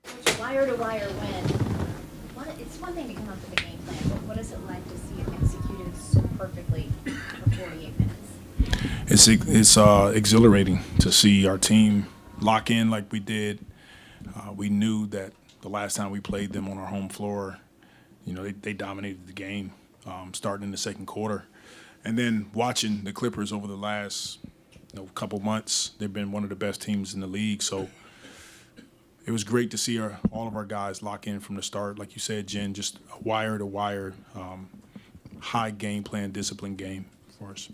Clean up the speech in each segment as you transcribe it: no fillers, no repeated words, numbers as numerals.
Coach, wire to wire win. It's one thing to come up with a game plan, but what is it like to see it executed so perfectly for 48 minutes? It's exhilarating to see our team lock in like we did. We knew that the last time we played them on our home floor, they dominated the game starting in the second quarter. And then watching the Clippers over the last couple months, they've been one of the best teams in the league. So it was great to see all of our guys lock in from the start. Like you said, Jen, just a wire-to-wire, high game plan, disciplined game for us.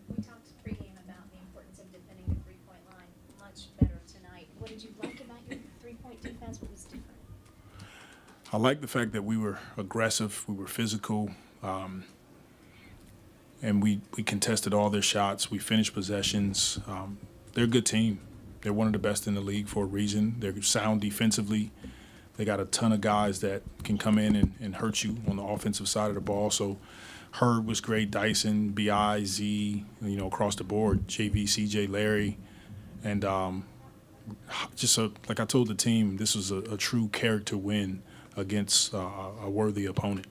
We talked pregame about the importance of defending the three-point line much better tonight. What did you like about your three-point defense? What was different? I like the fact that we were aggressive, we were physical, and we contested all their shots. We finished possessions. They're a good team. They're one of the best in the league for a reason. They're sound defensively. They got a ton of guys that can come in and hurt you on the offensive side of the ball. So Herb was great, Dyson, B.I., Z, across the board, JV, CJ, Larry. And like I told the team, this was a true character win against a worthy opponent.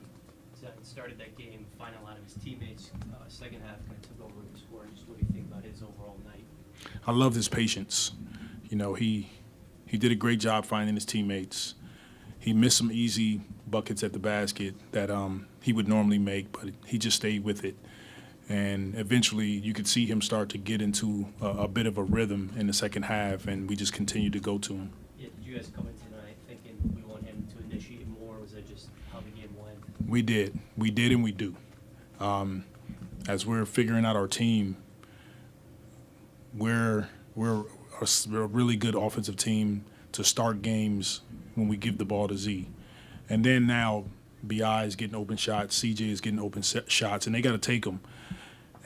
Started that game, finding a lot of his teammates. Second half kind of took over the score. Just what do you think about his overall night? I love his patience. He did a great job finding his teammates. He missed some easy buckets at the basket that he would normally make, but he just stayed with it. And eventually you could see him start to get into a bit of a rhythm in the second half, and we just continued to go to him. Yeah, did you guys come in tonight thinking we want him to initiate more, or was that just how the game went? We did, and we do. As we're figuring out our team, we're a really good offensive team to start games when we give the ball to Z. And then now B.I. is getting open shots, CJ is getting open shots, and they got to take them.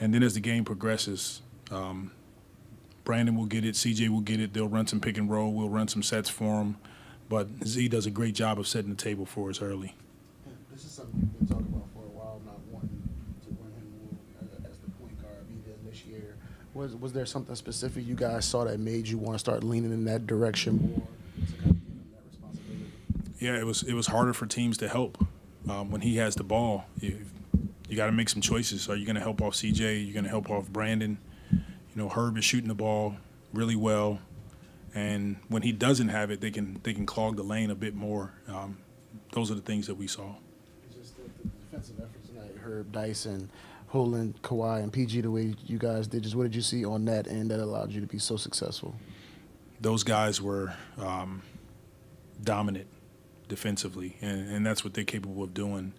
And then as the game progresses, Brandon will get it, CJ will get it, they'll run some pick and roll, we'll run some sets for them. But Z does a great job of setting the table for us early. This is something you've been talking about for a while, not wanting to run him as the point guard either this year. Was there something specific you guys saw that made you want to start leaning in that direction more to kind of give him that responsibility? Yeah, it was harder for teams to help when he has the ball. You got to make some choices. Are you going to help off CJ? Are you going to help off Brandon? Herb is shooting the ball really well, and when he doesn't have it, they can clog the lane a bit more. Those are the things that we saw. Just the defensive efforts tonight, Herb, Dyson, Holland, Kawhi, and PG, the way you guys did. Just what did you see on that end that allowed you to be so successful? Those guys were dominant defensively, and that's what they're capable of doing.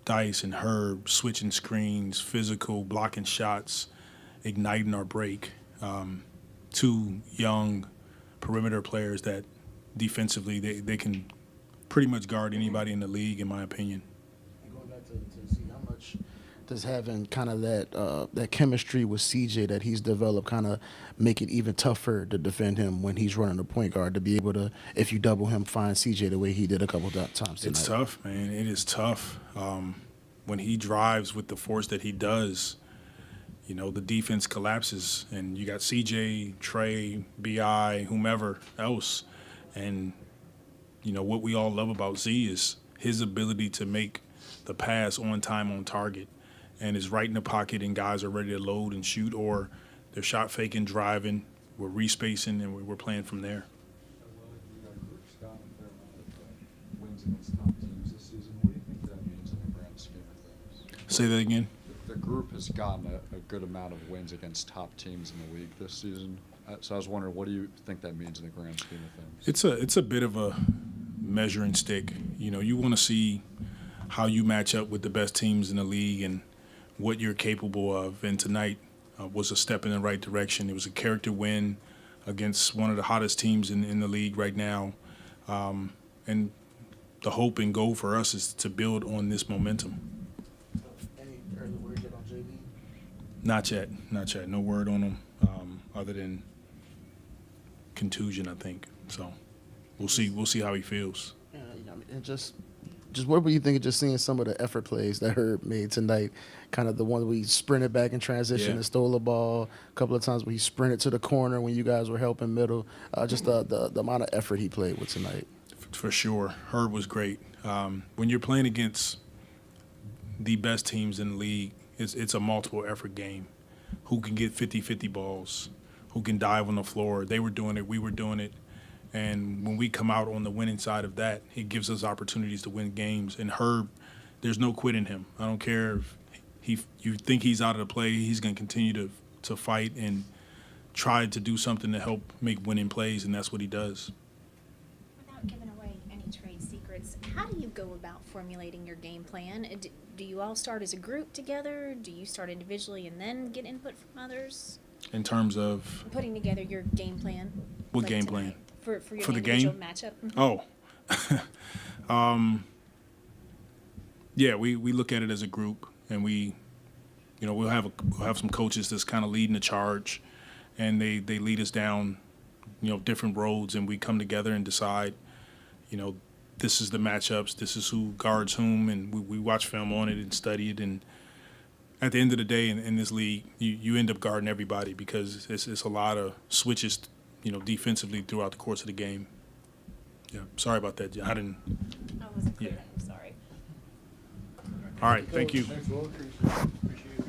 Dice and Herb switching screens, physical, blocking shots, igniting our break. Two young perimeter players that defensively they can pretty much guard anybody in the league, in my opinion. And going back to see how much does having kind of that chemistry with CJ that he's developed kind of make it even tougher to defend him when he's running the point guard, to be able to, if you double him, find CJ the way he did a couple times tonight? It's tough, man. It is tough. When he drives with the force that he does, the defense collapses, and you got CJ, Trey, B.I., whomever else. And, what we all love about Z is his ability to make the pass on time, on target, and is right in the pocket, and guys are ready to load and shoot, or they're shot faking, driving, we're respacing, and we're playing from there. Group's gotten a fair amount of wins against top teams this season. What do you think that means in the grand scheme of things? Say that again? The group has gotten a good amount of wins against top teams in the league this season. So I was wondering, what do you think that means in the grand scheme of things? It's a bit of a measuring stick. You want to see how you match up with the best teams in the league and what you're capable of. And tonight was a step in the right direction. It was a character win against one of the hottest teams in the league right now. And the hope and goal for us is to build on this momentum. Any early word yet on JV? Not yet. No word on him other than contusion, I think. So we'll see how he feels. Yeah, and just what were you thinking just seeing some of the effort plays that Herb made tonight? Kind of the one where he sprinted back in transition and stole the ball. A couple of times where he sprinted to the corner when you guys were helping middle. Just the amount of effort he played with tonight. for sure. Herb was great. When you're playing against the best teams in the league, it's a multiple effort game. Who can get 50-50 balls? Who can dive on the floor? They were doing it. We were doing it. And when we come out on the winning side of that, it gives us opportunities to win games. And Herb, there's no quit in him. I don't care if you think he's out of the play, he's going to continue to fight and try to do something to help make winning plays, and that's what he does. Without giving away any trade secrets, how do you go about formulating your game plan? Do you all start as a group together? Do you start individually and then get input from others? In terms of putting together your game plan. what like game tonight, plan? For your For the individual game? matchup. Mm-hmm. Oh. Yeah, we look at it as a group, and we'll have some coaches that's kind of leading the charge, and they lead us down, different roads, and we come together and decide, this is the matchups, this is who guards whom, and we watch film on it and study it. And at the end of the day, in this league, you end up guarding everybody because it's a lot of switches, defensively throughout the course of the game. Yeah, sorry about that. I didn't. I wasn't clear. Yeah. I'm sorry. All right, thank you. Thanks, Will. Appreciate it.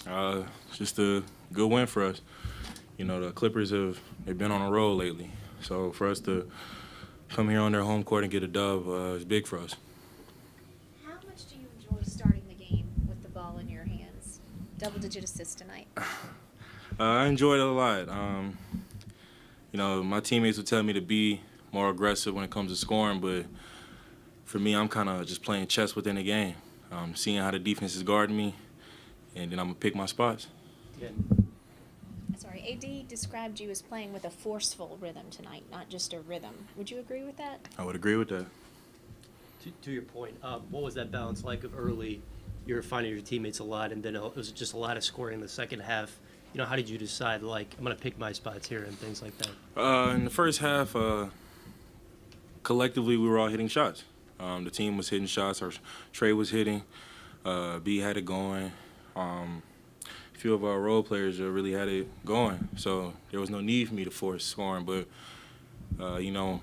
It's just a good win for us. You know, the Clippers they've been on a roll lately. So for us to come here on their home court and get a dub is big for us. How much do you enjoy starting the game with the ball in your hands? Double-digit assists tonight. I enjoyed it a lot. You know, my teammates would tell me to be more aggressive when it comes to scoring, but for me, I'm kind of just playing chess within the game, seeing how the defense is guarding me, and then I'm going to pick my spots. Yeah. Sorry, AD described you as playing with a forceful rhythm tonight, not just a rhythm. Would you agree with that? I would agree with that. To your point, what was that balance like of early? You were finding your teammates a lot, and then it was just a lot of scoring in the second half. You know, how did you decide, like, I'm going to pick my spots here and things like that? In the first half, collectively, we were all hitting shots. The team was hitting shots. Trey was hitting. B had it going. A few of our role players really had it going. So there was no need for me to force scoring. But, you know,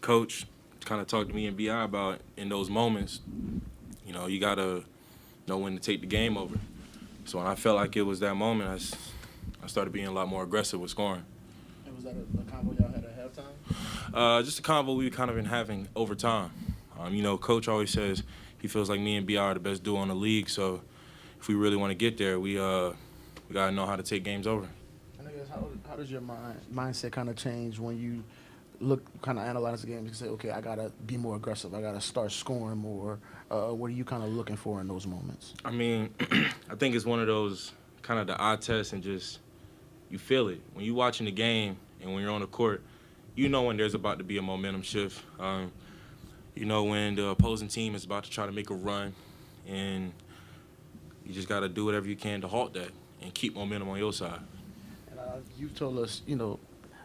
Coach kind of talked to me and B.I. about in those moments, you know, you got to know when to take the game over. So when I felt like it was that moment, I started being a lot more aggressive with scoring. And was that a combo y'all had at halftime? Just a combo we've kind of been having over time. You know, Coach always says he feels like me and B.I. are the best duo in the league. So if we really want to get there, we got to know how to take games over. And I guess how does your mindset kind of change when you kind of analyze the game and say, okay, I got to be more aggressive. I got to start scoring more. What are you kind of looking for in those moments? I mean, I think it's one of those kind of the eye test and just you feel it. When you're watching the game and when you're on the court, you know when there's about to be a momentum shift. You know when the opposing team is about to try to make a run, and you just got to do whatever you can to halt that and keep momentum on your side. And you've told us, you know,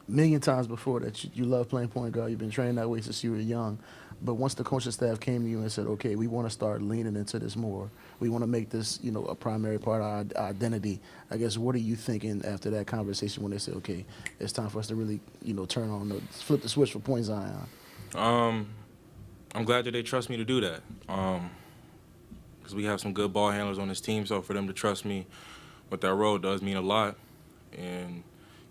a million times before that you love playing point guard. You've been training that way since you were young. But once the coaching staff came to you and said, okay, we want to start leaning into this more. We want to make this, you know, a primary part of our identity. I guess, what are you thinking after that conversation when they said, okay, it's time for us to really, you know, flip the switch for Point Zion? I'm glad that they trust me to do that. Because we have some good ball handlers on this team, so for them to trust me with that role does mean a lot. And,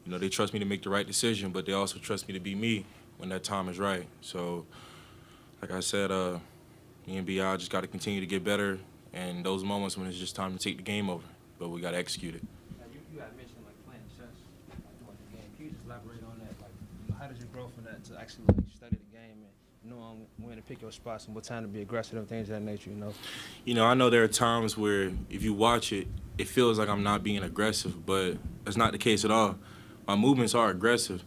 you know, they trust me to make the right decision, but they also trust me to be me when that time is right. So, like I said, me and B.I. just got to continue to get better, and those moments when it's just time to take the game over, but we got to execute it. Now, you had mentioned, like, playing chess during the game. Can you just elaborate on that? Like, you know, how did you grow from that to actually, like, study the game and knowing when to pick your spots and what time to be aggressive and things of that nature, you know? You know, I know there are times where if you watch it, it feels like I'm not being aggressive, but that's not the case at all. My movements are aggressive.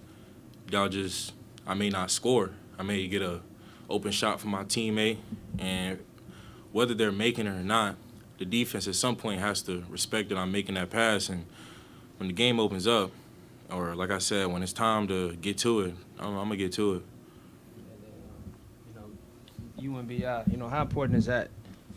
I may not score. I may get a open shot from my teammate, and whether they're making it or not, the defense at some point has to respect that I'm making that pass. And when the game opens up, or like I said, when it's time to get to it, I'm going to get to it. And then, you know, you and B.I., you know, how important is that,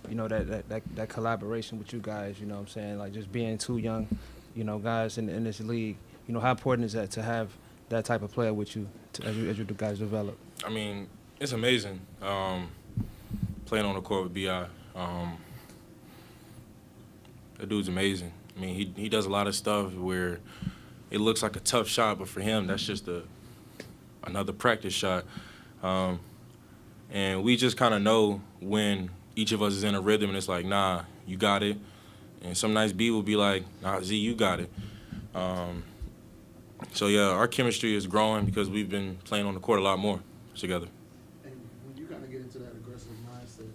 you know, that collaboration with you guys, you know what I'm saying? Like, just being two young, you know, guys in this league, you know, how important is that to have that type of player with you as you guys develop? I mean, it's amazing playing on the court with B.I. That dude's amazing. I mean, he does a lot of stuff where it looks like a tough shot, but for him, that's just another practice shot. And we just kind of know when each of us is in a rhythm, and it's like, nah, you got it. And some nights B will be like, nah, Z, you got it. So, yeah, our chemistry is growing because we've been playing on the court a lot more together. And when you kind of get into that aggressive mindset,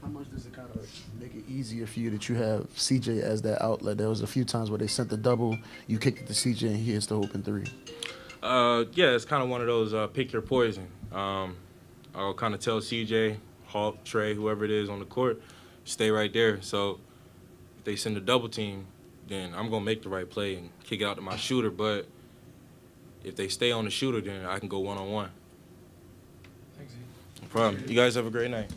how much does it kind of make it easier for you that you have CJ as that outlet? There was a few times where they sent the double, you kicked it to CJ, and he hits the open three. Yeah, it's kind of one of those pick your poison. I'll kind of tell CJ, Hawk, Trey, whoever it is on the court, stay right there. So if they send a double team, then I'm going to make the right play and kick it out to my shooter. But if they stay on the shooter, then I can go one-on-one. Thanks, Z. No problem. You guys have a great night.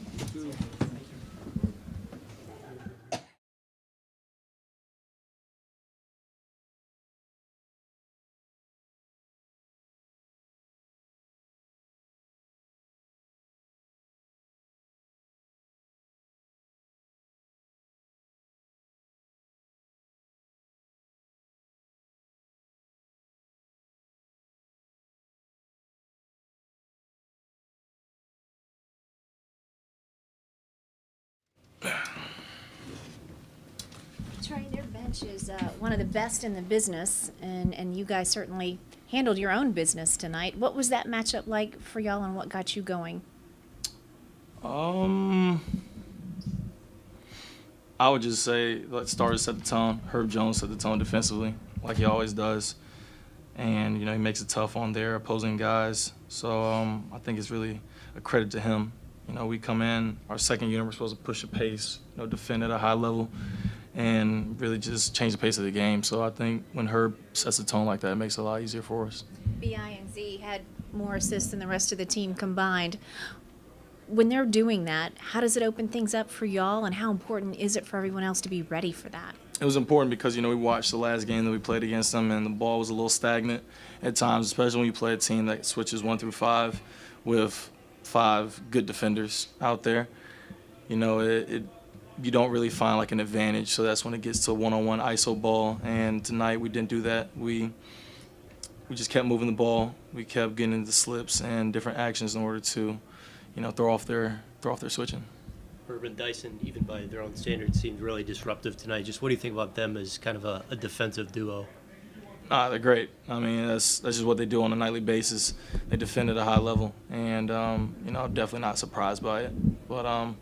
Trey, their bench is one of the best in the business, and you guys certainly handled your own business tonight. What was that matchup like for y'all, and what got you going? I would just say starters set the tone. Herb Jones set the tone defensively, like he always does. And, he makes it tough on their opposing guys. So I think it's really a credit to him. We come in, our second unit, we're supposed to push the pace, defend at a high level, and really just change the pace of the game. So I think when Herb sets the tone like that, it makes it a lot easier for us. BI and Z had more assists than the rest of the team combined. When they're doing that, how does it open things up for y'all, and how important is it for everyone else to be ready for that? It was important because, we watched the last game that we played against them, and the ball was a little stagnant at times, especially when you play a team that switches 1 through 5 with 5 good defenders out there. You don't really find like an advantage, so that's when it gets to one-on-one ISO ball, and tonight we didn't do that. We just kept moving the ball. We kept getting into slips and different actions in order to throw off their switching. Herbert and Dyson, even by their own standards, seemed really disruptive tonight. Just what do you think about them as kind of a defensive duo? They're great. I mean, that's just what they do on a nightly basis. They defend at a high level, and I'm definitely not surprised by it. But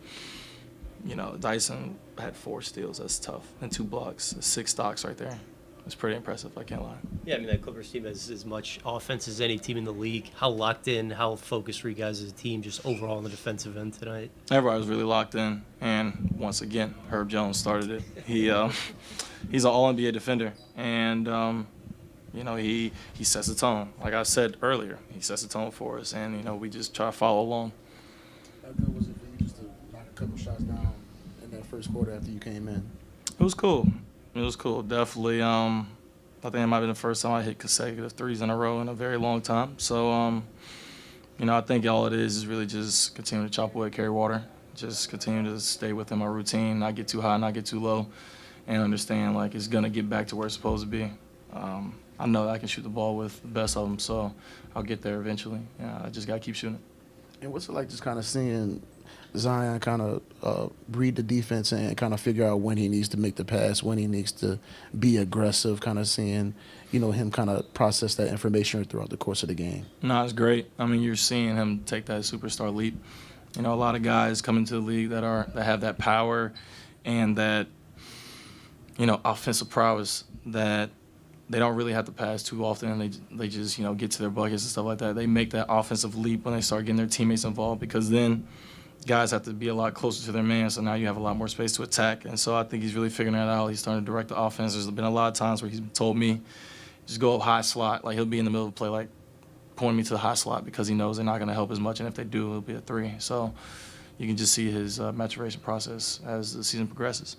Dyson had 4 steals. That's tough, and 2 blocks. That's 6 stocks right there. It's pretty impressive, I can't lie. Yeah, that Clippers team has as much offense as any team in the league. How locked in, how focused were you guys as a team just overall on the defensive end tonight? Everybody was really locked in, and once again, Herb Jones started it. He's an all-NBA defender, and he sets the tone. Like I said earlier, he sets the tone for us, and we just try to follow along. How good was it for you just to knock a couple shots down in that first quarter after you came in? It was cool. It was cool. Definitely. I think it might have been the first time I hit consecutive threes in a row in a very long time. So, I think all it is really just continue to chop away, carry water, just continue to stay within my routine, not get too high, not get too low, and understand it's gonna get back to where it's supposed to be. I know that I can shoot the ball with the best of them, so I'll get there eventually. Yeah, I just gotta keep shooting. And what's it like just kind of seeing Zion kind of read the defense and kind of figure out when he needs to make the pass, when he needs to be aggressive, kind of seeing, him kind of process that information throughout the course of the game? No, it's great. I mean, you're seeing him take that superstar leap. A lot of guys come into the league that have that power and that, offensive prowess that they don't really have to pass too often, and they just, get to their buckets and stuff like that. They make that offensive leap when they start getting their teammates involved, because then guys have to be a lot closer to their man, so now you have a lot more space to attack. And so I think he's really figuring that out. He's starting to direct the offense. There's been a lot of times where he's told me, just go up high slot. Like, he'll be in the middle of the play, pointing me to the high slot, because he knows they're not going to help as much, and if they do, it'll be a 3. So you can just see his maturation process as the season progresses.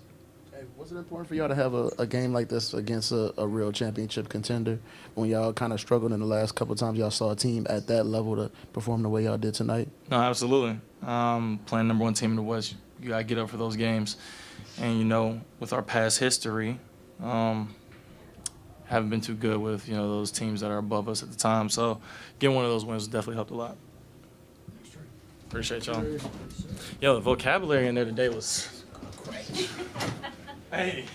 Hey, was it important for y'all to have a game like this against a real championship contender when y'all kind of struggled in the last couple of times y'all saw a team at that level to perform the way y'all did tonight? No, absolutely. Playing number 1 team in the West, you got to get up for those games. And, with our past history, haven't been too good with, those teams that are above us at the time. So getting one of those wins definitely helped a lot. Appreciate y'all. Yo, the vocabulary in there today was great. Hey.